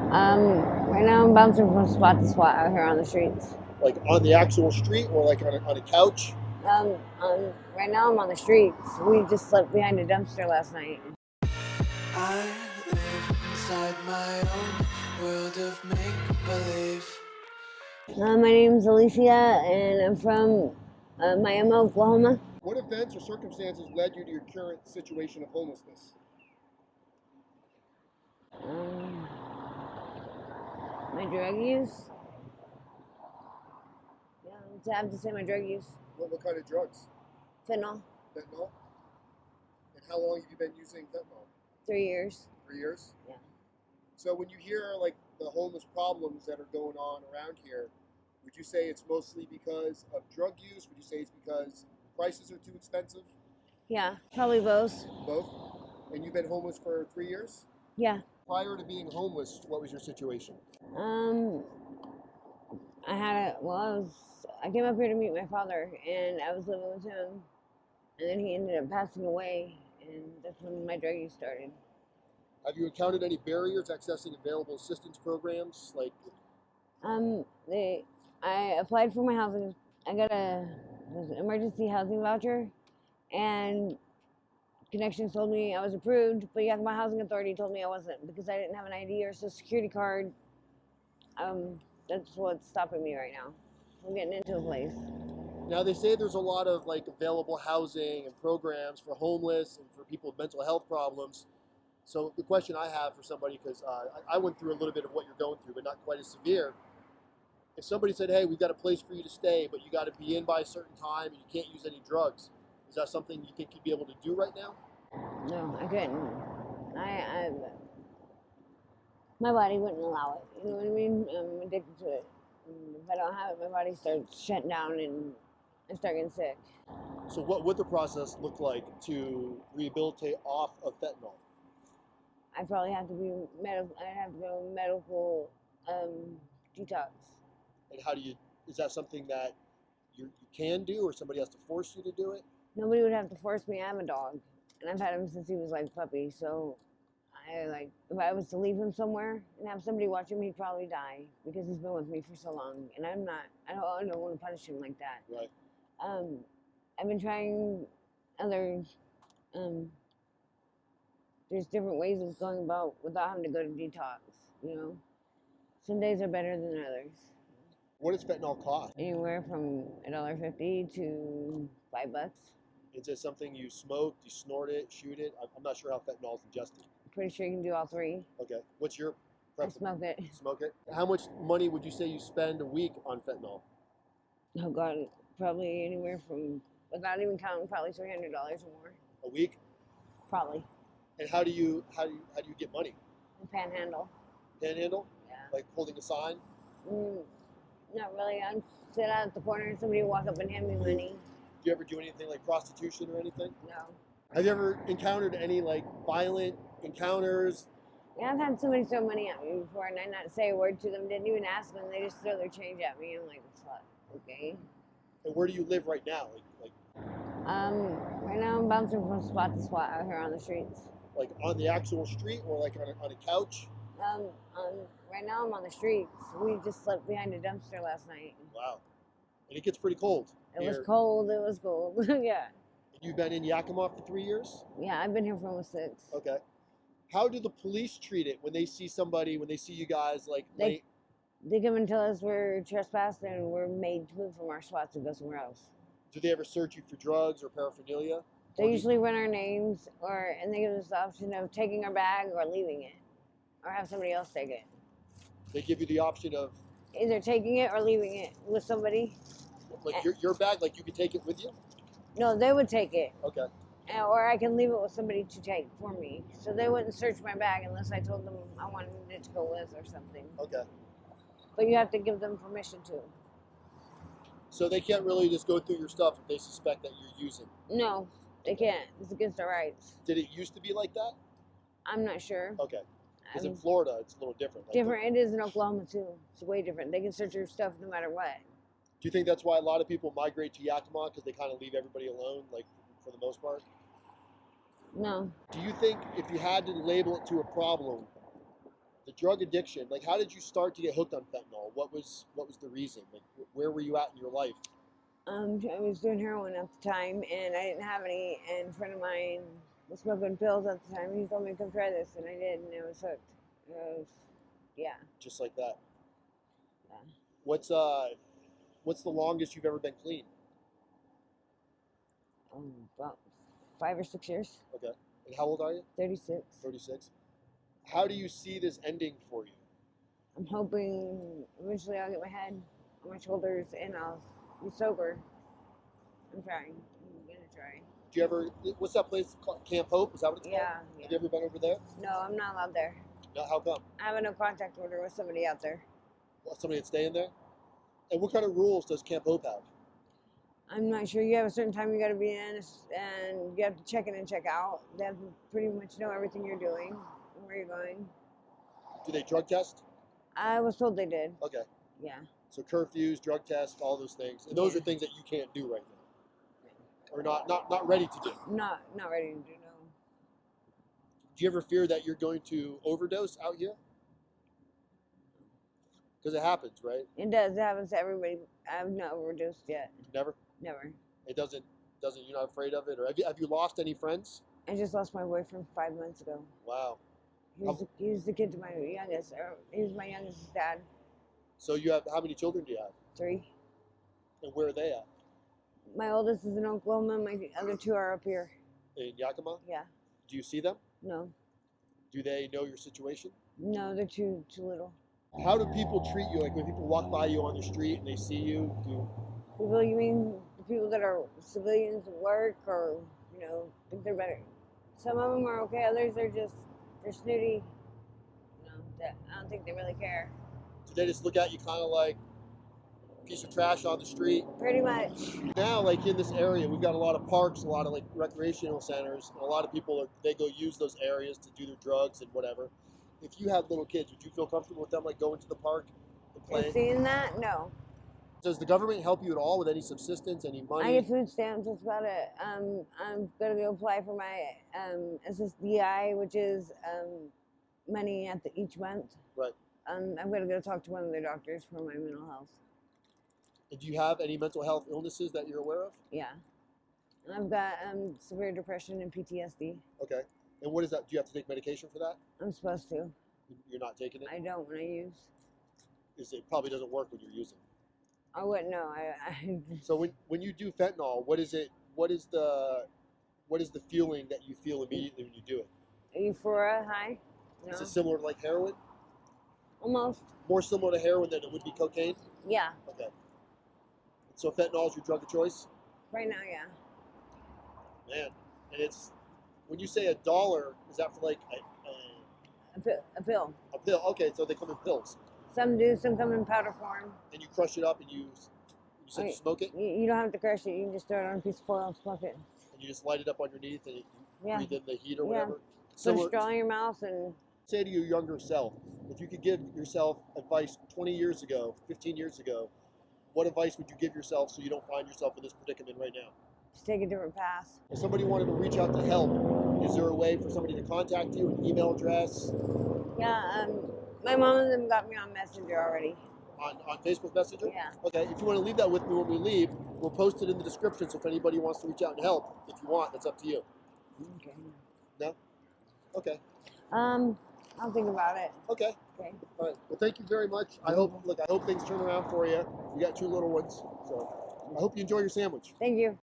Right now I'm bouncing from spot to spot out here on the streets. Like on the actual street or like on a couch? Right now I'm on the streets. We just slept behind a dumpster last night. I live inside my own world of make-believe. My name's Alicia, and I'm from Miami, Oklahoma. What events or circumstances led you to your current situation of homelessness? My drug use. Yeah, I have to say my drug use. What kind of drugs? Fentanyl. Fentanyl? And how long have you been using fentanyl? 3 years. 3 years? Yeah. So when you hear like the homeless problems that are going on around here, would you say it's mostly because of drug use? Would you say it's because prices are too expensive? Yeah, probably both. Both? And you've been homeless for 3 years? Yeah. Prior to being homeless, what was your situation? I came up here to meet my father, and I was living with him, and then he ended up passing away, and that's when my drug use started. Have you encountered any barriers accessing available assistance programs? Like, I applied for my housing. I got an emergency housing voucher, and Connections told me I was approved, but Yakima Housing Authority told me I wasn't because I didn't have an ID or social security card. That's what's stopping me right now from getting into a place. now they say there's a lot of like available housing and programs for homeless and for people with mental health problems. So the question I have for somebody, because I went through a little bit of what you're going through, but not quite as severe. If somebody said, hey, we've got a place for you to stay, but you got to be in by a certain time and you can't use any drugs, is that something you think you'd be able to do right now? No, I couldn't. My body wouldn't allow it. You know what I mean? I'm addicted to it. And if I don't have it, my body starts shutting down and I start getting sick. So what would the process look like to rehabilitate off of fentanyl? I probably have to be medical. I have to go medical detox. And how do you, is that something that you can do or somebody has to force you to do it? Nobody would have to force me. I'm a dog, and I've had him since he was like a puppy. So, if I was to leave him somewhere and have somebody watch him, he'd probably die because he's been with me for so long. And I don't want to punish him like that. Right. I've been trying other. There's different ways of going about without having to go to detox. You know, some days are better than others. What does fentanyl cost? Anywhere from $1.50 to $5. Is it something you smoke, you snort it, shoot it? I'm not sure how fentanyl is ingested. Pretty sure you can do all three. Okay. What's your I preference? smoke it. Smoke it? How much money would you say you spend a week on fentanyl? Oh God, probably anywhere from, without even counting, probably $300 or more. A week? Probably. And how do you get money? Panhandle. Panhandle? Yeah. Like holding a sign? Not really. I'd sit out at the corner and somebody would walk up and hand me money. Do you ever do anything like prostitution or anything? No. Have you ever encountered any like violent encounters? Yeah, I've had somebody throw money at me before and I not say a word to them, didn't even ask them, they just throw their change at me. I'm like, fuck, okay. And where do you live right now? Right now I'm bouncing from spot to spot out here on the streets. Like on the actual street or like on a couch? Right now I'm on the streets. We just slept behind a dumpster last night. Wow. And it gets pretty cold. It was cold. Yeah. You've been in Yakima for 3 years? Yeah, I've been here for almost 6. Okay. How do the police treat it when they see somebody, when they see you guys like late? They come and tell us we're trespassed and we're made to move from our spots and go somewhere else. Do they ever search you for drugs or paraphernalia? They usually run our names and they give us the option of taking our bag or leaving it. Or have somebody else take it. They give you the option of either taking it or leaving it with somebody. Like your bag, like you could take it with you? No, they would take it. Okay. Or I can leave it with somebody to take for me. So they wouldn't search my bag unless I told them I wanted it to go with or something. Okay. But you have to give them permission to. So they can't really just go through your stuff if they suspect that you're using? No, they can't. It's against our rights. Did it used to be like that? I'm not sure. Okay. Because in Florida, it's a little different. It is in Oklahoma too. It's way different. They can search your stuff no matter what. Do you think that's why a lot of people migrate to Yakima, because they kind of leave everybody alone, like for the most part? No. Do you think if you had to label it to a problem, The drug addiction, like how did you start to get hooked on fentanyl? What was the reason? Like where were you at in your life? I was doing heroin at the time, and I didn't have any. And a friend of mine was smoking pills at the time. He told me to come try this, and I did, and I was hooked. It was, yeah. Just like that. Yeah. What's the longest you've ever been clean? About 5 or 6 years. Okay. And how old are you? 36. 36. How do you see this ending for you? I'm hoping eventually I'll get my head on my shoulders and I'll be sober. I'm trying. I'm gonna try. Do you ever? What's that place called? Camp Hope? Is that what it's called? Yeah. Have you ever been over there? No, I'm not allowed there. No. How come? I have a no contact order with somebody out there. Somebody that's staying there? And what kind of rules does Camp Hope have? I'm not sure. You have a certain time you got to be in, and you have to check in and check out. They have to pretty much know everything you're doing and where you're going. Do they drug test? I was told they did. Okay. Yeah. So curfews, drug tests, all those things. And those are things that you can't do right now. Or not ready to do. Not ready to do, no. Do you ever fear that you're going to overdose out here? Because it happens, right? It does. It happens to everybody. I've not overdosed yet. Never? Never. It doesn't, you're not afraid of it? Or have you lost any friends? I just lost my boyfriend 5 months ago. Wow. He was the kid to my youngest. Or he was my youngest dad. So you have, how many children do you have? 3. And where are they at? My oldest is in Oklahoma. My other 2 are up here. In Yakima? Yeah. Do you see them? No. Do they know your situation? No, they're too little. How do people treat you? Like when people walk by you on the street and they see you, People, you mean the people that are civilians at work or, think they're better? Some of them are okay, others are they're snooty. I don't think they really care. do they just look at you kind of like a piece of trash on the street? Pretty much. Now, like in this area, we've got a lot of parks, a lot of like recreational centers, and a lot of people they go use those areas to do their drugs and whatever. If you had little kids, would you feel comfortable with them like going to the park and playing? And seeing that? No. Does the government help you at all with any subsistence, any money? I get food stamps. That's about it. I'm gonna go apply for my SSDI, which is money at each month. Right. I'm gonna go talk to one of their doctors for my mental health. And do you have any mental health illnesses that you're aware of? Yeah. And I've got severe depression and PTSD. Okay. And what is that? Do you have to take medication for that? I'm supposed to. You're not taking it? I don't when I use. It probably doesn't work when you're using. I wouldn't know. So when you do fentanyl, what is the feeling that you feel immediately when you do it? Euphoria high. No. Is it similar to like heroin? Almost. More similar to heroin than it would be cocaine? Yeah. Okay. So fentanyl is your drug of choice? Right now, yeah. Man, and it's when you say $1, is that for like A pill. a pill? Okay, so they come in pills, Some do. Some come in powder form. and you crush it up, and you said you smoke it, You don't have to crush it. You can just throw it on a piece of foil and smoke it. and you just light it up underneath, and you Yeah. breathe in the heat or Yeah. whatever. Put a Similar, straw in your mouth and say to your younger self, if you could give yourself advice 20 years ago, 15 years ago, what advice would you give yourself so you don't find yourself in this predicament right now? just take a different path. If somebody wanted to reach out to help, is there a way for somebody to contact you, an email address, Yeah. My mom and them got me on Messenger already. on Facebook Messenger? Yeah. Okay, if you want to leave that with me when we leave, we'll post it in the description, so if anybody wants to reach out and help, if you want, that's up to you. Okay. No? Okay. I'll think about it. Okay. Okay. All right. Well, thank you very much. I hope things turn around for you. You got 2 little ones, so I hope you enjoy your sandwich. Thank you.